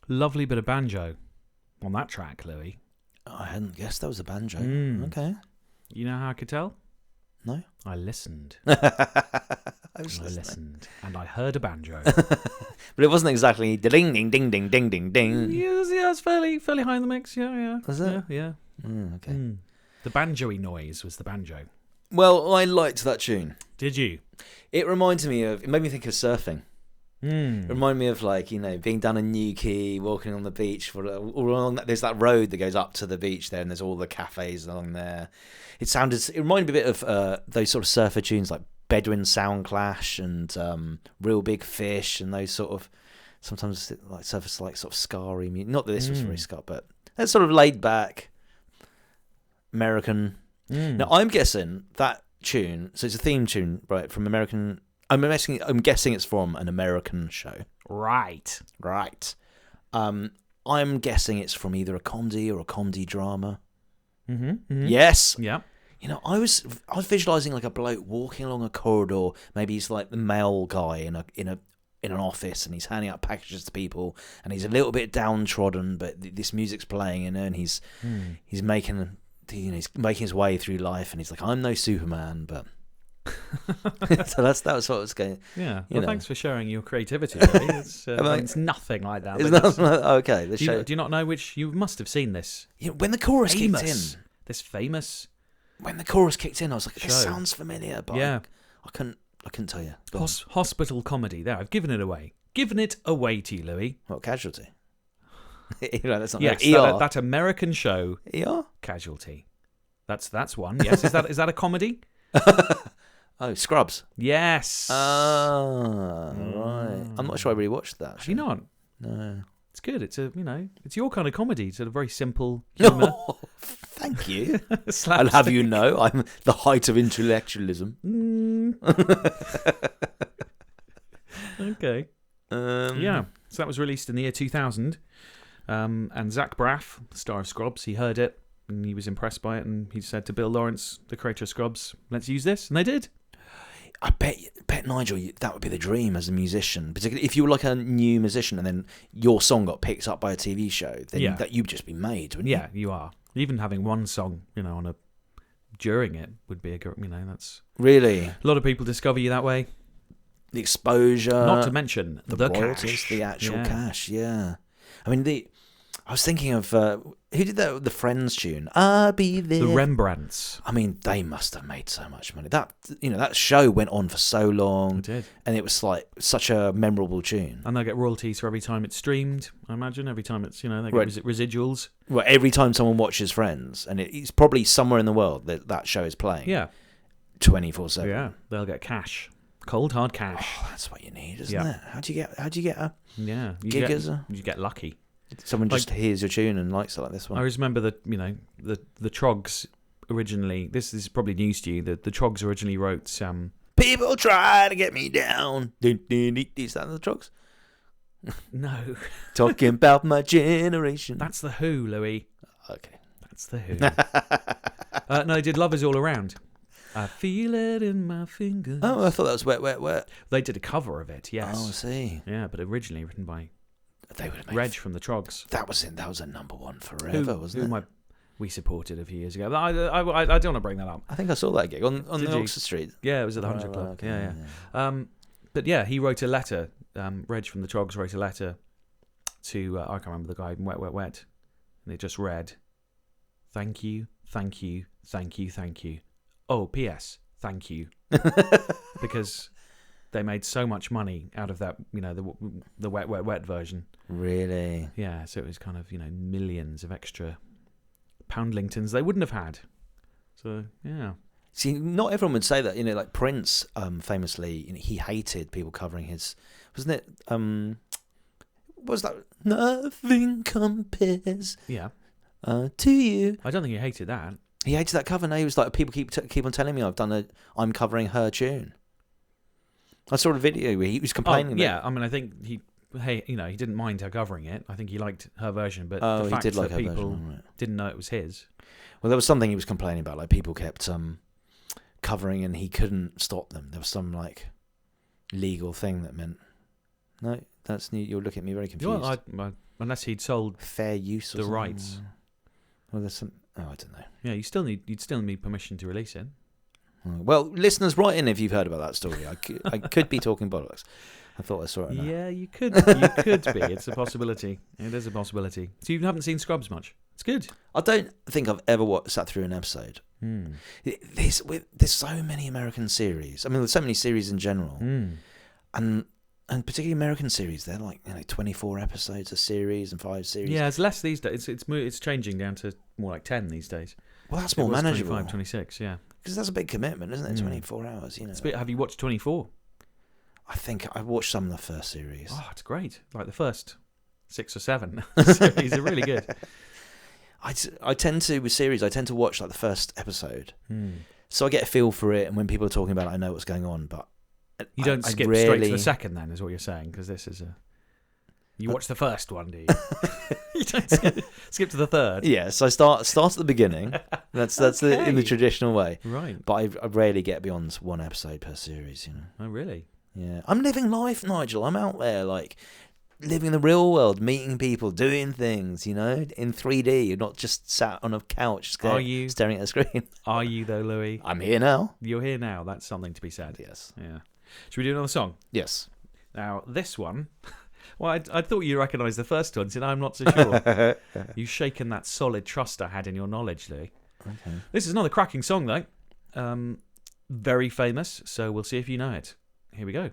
Lovely bit of banjo on that track, Louis. I hadn't guessed that was a banjo. Okay. You know how I could tell? No. I listened. I listened, and I heard a banjo. But it wasn't exactly ding ding ding ding ding ding ding. Yeah, it's fairly high in the mix. Yeah. Was it? Yeah. Okay. The banjo-y noise was the banjo. Well, I liked that tune. Did you? It reminded me of. It made me think of surfing. It reminded me of being down in Newquay, walking on the beach. All along that, there's that road that goes up to the beach there, and there's all the cafes along there. It reminded me a bit of those sort of surfer tunes like Bedouin Sound Clash and Real Big Fish and those sort of sometimes like surfers like sort of scarry music. Not that this was very scar, but that's sort of laid back American. Now I'm guessing that tune. So it's a theme tune, right, from American. I'm guessing it's from an American show. Right. I'm guessing it's from either a comedy or a comedy drama. Mm-hmm. Yes. Yeah. You know, I was visualizing like a bloke walking along a corridor. Maybe he's like the mail guy in an office, and he's handing out packages to people, and he's a little bit downtrodden, but this music's playing, and he's making his way through life, and he's like, I'm no Superman, but. So that was what I was going. Yeah. Well, thanks for sharing your creativity. Really. It's nothing like that. Okay. Do you not know which? You must have seen this. When the chorus kicked in. This famous. When the chorus kicked in, I was like, "This sounds familiar," but I couldn't tell you. Hospital comedy. There, I've given it away. Given it away to you, Louis. What, Casualty? That's not yes, ER. That American show. ER? Casualty. That's one. Yes. Is that a comedy? Oh, Scrubs. Yes. Right. I'm not sure I really watched that. Have you not? No. It's good. It's it's your kind of comedy. It's a very simple humour. Oh, thank you. I'll have you know, I'm the height of intellectualism. Okay. Yeah. So that was released in the year 2000. And Zach Braff, star of Scrubs, he heard it and he was impressed by it, and he said to Bill Lawrence, the creator of Scrubs, let's use this, and they did. I bet Nigel, that would be the dream as a musician. Particularly if you were like a new musician and then your song got picked up by a TV show, then that you'd just be made, wouldn't you? Yeah, you are. Even having one song, during it would be that's really a lot of people discover you that way. The exposure, not to mention the royalties, cash. The actual cash. Yeah, I mean I was thinking of who did that? The Friends tune. I'll be there. The Rembrandts. I mean, they must have made so much money. That show went on for so long. It did, and it was like such a memorable tune. And they get royalties for every time it's streamed. I imagine every time it's they get residuals. Well, every time someone watches Friends, and it's probably somewhere in the world that show is playing. Yeah, 24/7. Yeah, they'll get cash, cold hard cash. Oh, that's what you need, isn't it? How do you get a gig? You get lucky. Someone just hears your tune and likes it, like this one. I always remember that the Trogs originally. This is probably news to you. The Trogs originally wrote People try to get me down. Is that the Trogs? No. Talking about my generation. That's the Who, Louis. Okay. That's the Who. No, they did Love Is All Around. I feel it in my fingers. Oh, I thought that was Wet, Wet, Wet. They did a cover of it, yes. Oh, I see. Yeah, but originally written by they would have made Reg from the Trogs. That was a number one forever, wasn't it? We supported a few years ago. I don't want to bring that up. I think I saw that gig on the Oxford Street. Yeah, it was at the 100 Club. Okay, yeah. But yeah, he wrote a letter. Reg from the Trogs wrote a letter to I can't remember the guy. Wet, Wet, Wet, and it just read, "Thank you, thank you, thank you, thank you. Oh, P.S. Thank you," because they made so much money out of that. The Wet, Wet, Wet version. Really? Yeah. So it was kind of millions of extra poundlingtons they wouldn't have had. So yeah. See, not everyone would say that. Like Prince, famously, he hated people covering his. Wasn't it? What was that? Nothing compares. Yeah. To you. I don't think he hated that. He hated that cover. No, he was like, people keep on telling me I'm covering her tune. I saw a video where he was complaining. Yeah, I mean, I think he didn't mind her covering it. I think he liked her version, but the fact he did like that her people version, right. didn't know it was his. Well, there was something he was complaining about, like people kept covering and he couldn't stop them. There was some legal thing that meant no. That's new. You'll look at me very confused. Well, unless he'd sold fair use or the something. rights. Well, there's some. Oh, I don't know. Yeah, you'd still need permission to release it. Well, listeners, write in if you've heard about that story. I could be talking bollocks. I thought I saw it. Yeah, you could. You could be. It's a possibility. It is a possibility. So you haven't seen Scrubs much. It's good. I don't think I've ever sat through an episode. There's so many American series. I mean, there's so many series in general, and particularly American series. They're like 24 episodes a series and 5 series. Yeah, it's less these days. It's changing down to more like 10 these days. Well, that's more manageable. 25, 26, yeah. Because that's a big commitment, isn't it? 24 hours, Have you watched 24? I think I watched some of the first series. Oh, it's great. Like the first 6 or 7 series are really good. I tend to, with series, I tend to watch like the first episode. So I get a feel for it, and when people are talking about it, I know what's going on. But you don't skip straight to the second, then, is what you're saying? Because this is a... You watch the first one, do you? You don't skip to the third. Yes, I start at the beginning. That's Okay. in the traditional way. Right. But I rarely get beyond 1 episode per series. Oh, really? Yeah, I'm living life, Nigel. I'm out there, like living the real world, meeting people, doing things. In 3D. You're not just sat on a couch staring at a screen. Are you though, Louis? I'm here now. You're here now. That's something to be said. Yes. Yeah. Should we do another song? Yes. Now this one. Well, I thought you recognised the first one, so I'm not so sure. You've shaken that solid trust I had in your knowledge, Louis. Okay. This is another cracking song, though. Very famous, so we'll see if you know it. Here we go.